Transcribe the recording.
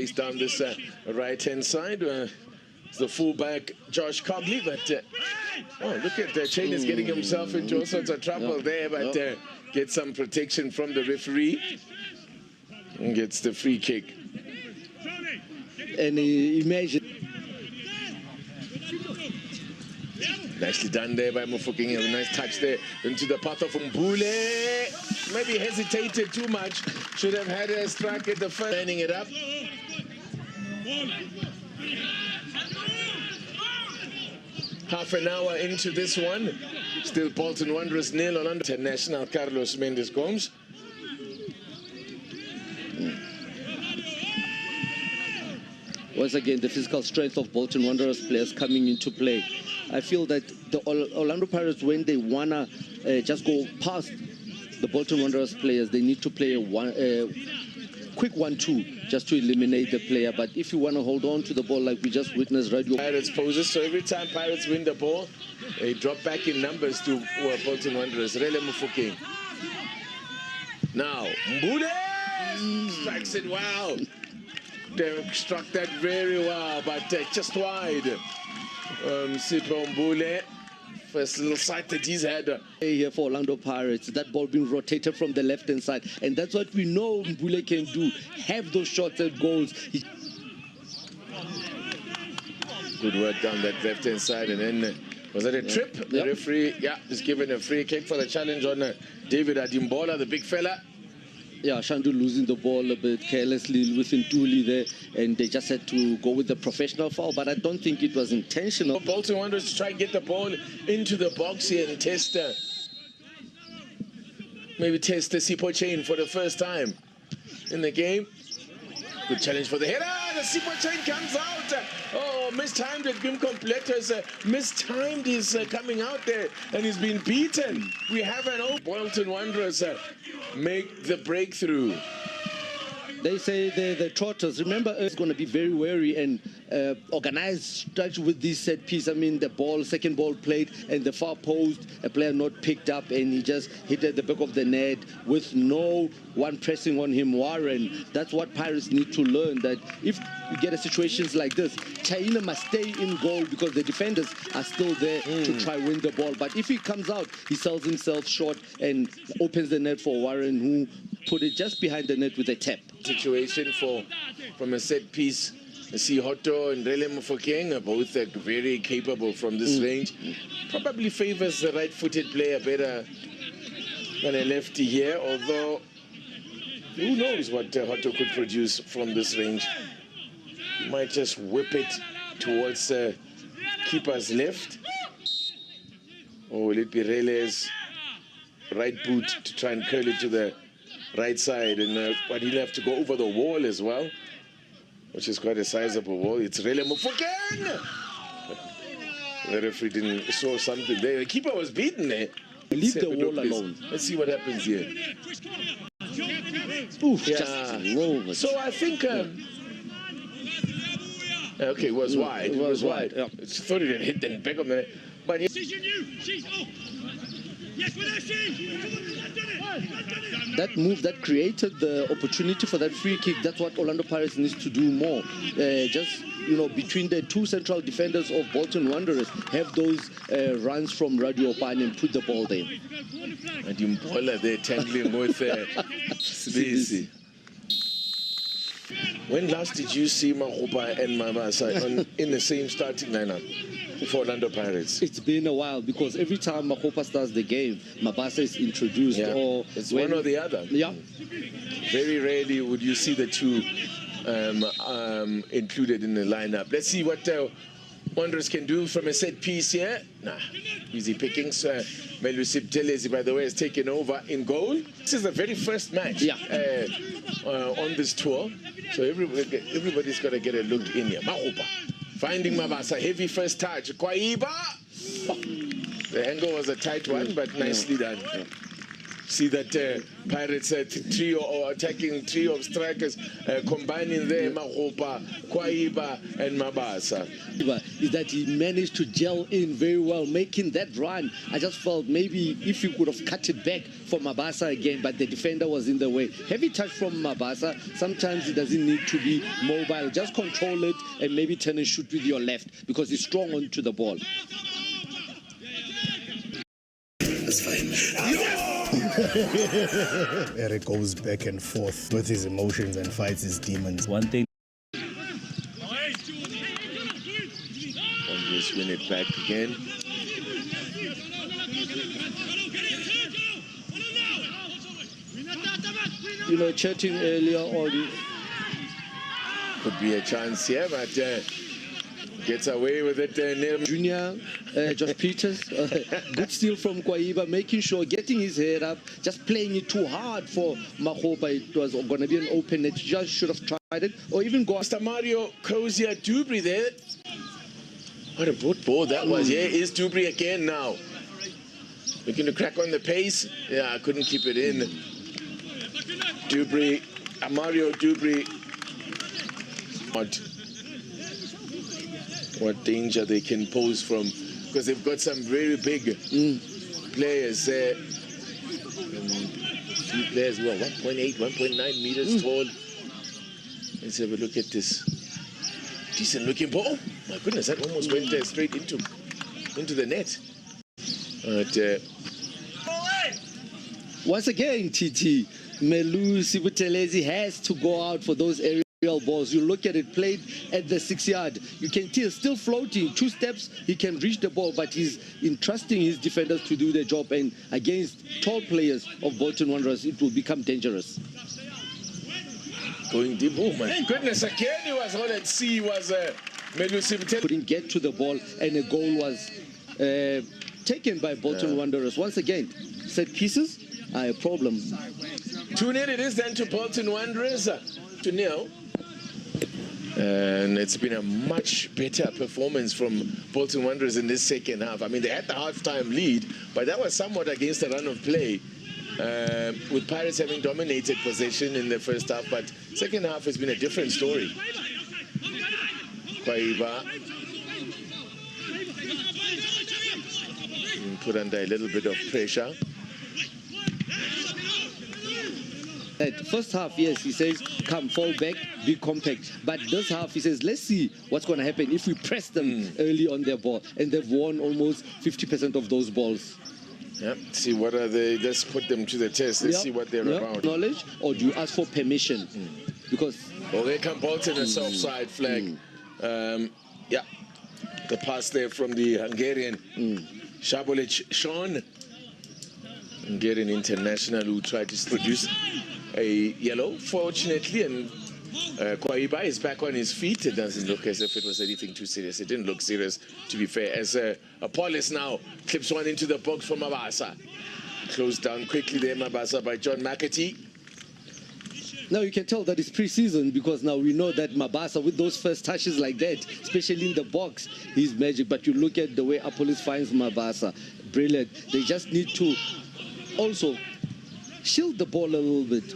He's down this right-hand side. It's the fullback, Josh Cogley, but oh, look at Chain is getting himself into all sorts of trouble there, but gets some protection from the referee and gets the free kick. And imagine. Nicely done there by Mufokeng. A nice touch there into the path of Mbule. Maybe hesitated too much. Should have had a strike at the first. Lining it up. Half an hour into this one. Still Bolton Wanderers 0 on international Carlos Mendes Gomes. Once again, the physical strength of Bolton Wanderers players coming into play. I feel that the Orlando Pirates, when they wanna just go past the Bolton Wanderers players, they need to play a quick 1-2 just to eliminate the player. But if you want to hold on to the ball like we just witnessed, Radio Pirates poses. So every time Pirates win the ball, they drop back in numbers to Bolton Wanderers. Rele Mufokeng. Now Mbule strikes it. Wow. They struck that very well, but just wide. Sipho Mbule, first little sight that he's had. Here for Orlando Pirates, that ball being rotated from the left-hand side. And that's what we know Mbule can do, have those shots and goals. Good work down that left-hand side. And then, was that a trip? The referee, is given a free kick for the challenge on David Adimbola, the big fella. Yeah, Shandu losing the ball a bit carelessly with Ntuli there, and they just had to go with the professional foul, but I don't think it was intentional. Bolton Wanderers to try and get the ball into the box here and test, maybe test the Sipho Chain for the first time in the game. Good challenge for the header. The Sipho Chain comes out. Oh, mistimed it. Gim Completus mistimed his coming out there, and he's been beaten. We have an old Bolton Wanderers make the breakthrough. They say the Trotters, remember, is going to be very wary and organized structure with this set piece. I mean, the ball, second ball played, and the far post, a player not picked up, and he just hit at the back of the net with no one pressing on him, Warren. That's what Pirates need to learn, that if you get a situations like this, China must stay in goal because the defenders are still there to try win the ball. But if he comes out, he sells himself short and opens the net for Warren, who put it just behind the net with a tap. Situation from a set piece. Hoto and Rele Mufokeng are both very capable from this range. Probably favors the right-footed player better than a lefty here, although who knows what Hoto could produce from this range. He might just whip it towards keeper's left. Or will it be Rele's right boot to try and curl it to the right side, and but he'll have to go over the wall as well, which is quite a sizable wall. It's Rele Mufokeng. The referee saw something there. The keeper was beaten there. Leave the wall alone. Let's see what happens here. Oof, just so I think okay, it was wide. It was wide. Yeah. I thought it had hit the back of the net, but that move that created the opportunity for that free kick, that's what Orlando Pirates needs to do more. Just, you know, between the two central defenders of Bolton Wanderers, have those runs from Radio Pan and put the ball there. And Impola there tangling with Spacey. When last did you see Mahopa and Mabasa in the same starting lineup for Orlando Pirates? It's been a while, because every time Mahopa starts the game, Mabasa is introduced. Or it's one or the other. Yeah. Very rarely would you see the two included in the lineup. Let's see what Wanderers can do from a set piece here. Easy pickings. Melusip Telesi, by the way, has taken over in goal. This is the very first match on this tour. So everybody's got to get a look in here. Mahopa finding Mabasa. Heavy first touch. Kwaiba. The angle was a tight one, but nicely done. see that Pirates trio or attacking trio of strikers combining there Mahopa, Kwaiba and Mabasa. Is that he managed to gel in very well, making that run. I just felt maybe if he could have cut it back for Mabasa again, but the defender was in the way. Heavy touch from Mabasa. Sometimes it doesn't need to be mobile. Just control it and maybe turn and shoot with your left because he's strong onto the ball. That's fine. Eric goes back and forth with his emotions and fights his demons. One thing. And just win it back again. You know, chatting earlier on. Could be a chance here, but gets away with it. Junior, Josh Peters, good steal from Kwaiba, making sure, getting his head up, just playing it too hard for Mahopa. It was going to be an open net. Just should have tried it, or even go. Mr. Mario Kozia Dubry there. What a good ball that was. Here is Dubry again now. Looking to crack on the pace. Yeah, I couldn't keep it in. Dubry, Mario Dubry. What danger they can pose from, because they've got some very big players there. Few players who are 1.8, 1.9 meters tall. Let's have a look at this. Decent looking ball. Oh my goodness, that almost went straight into the net. But once again, TT, Melu Sibutelezi has to go out for those areas. Balls. You look at it, played at the 6-yard. You can tell still floating. 2 steps, he can reach the ball, but he's entrusting his defenders to do their job. And against tall players of Bolton Wanderers, it will become dangerous. Going deep. Oh my goodness! Again, he was all at sea. Was Melusi couldn't get to the ball, and a goal was taken by Bolton Wanderers. Once again, set pieces are a problem. 2-0 it is then to Bolton Wanderers. 2-0. And it's been a much better performance from Bolton Wanderers in this second half. I mean, they had the half-time lead, but that was somewhat against the run of play, with Pirates having dominated possession in the first half. But second half has been a different story. Kwaiba put under a little bit of pressure. First half, yes, he says, come, fall back, be compact. But this half, he says, let's see what's going to happen if we press them early on their ball. And they've won almost 50% of those balls. Yeah, see what are they, let's put them to the test. Let's see what they're about. Knowledge, or do you ask for permission? Because... Well, they come Bolton a soft side flag. Yeah, the pass there from the Hungarian Shabolic Sean. Hungarian international who tried to produce a yellow, fortunately, and Kwaiba is back on his feet. It doesn't look as if it was anything too serious. It didn't look serious, to be fair, as Apollos now clips one into the box for Mabasa. Closed down quickly there, Mabasa, by John McAtee. Now you can tell that it's pre-season, because now we know that Mabasa, with those first touches like that, especially in the box, he's magic. But you look at the way Apollos finds Mabasa, brilliant. They just need to also shield the ball a little bit.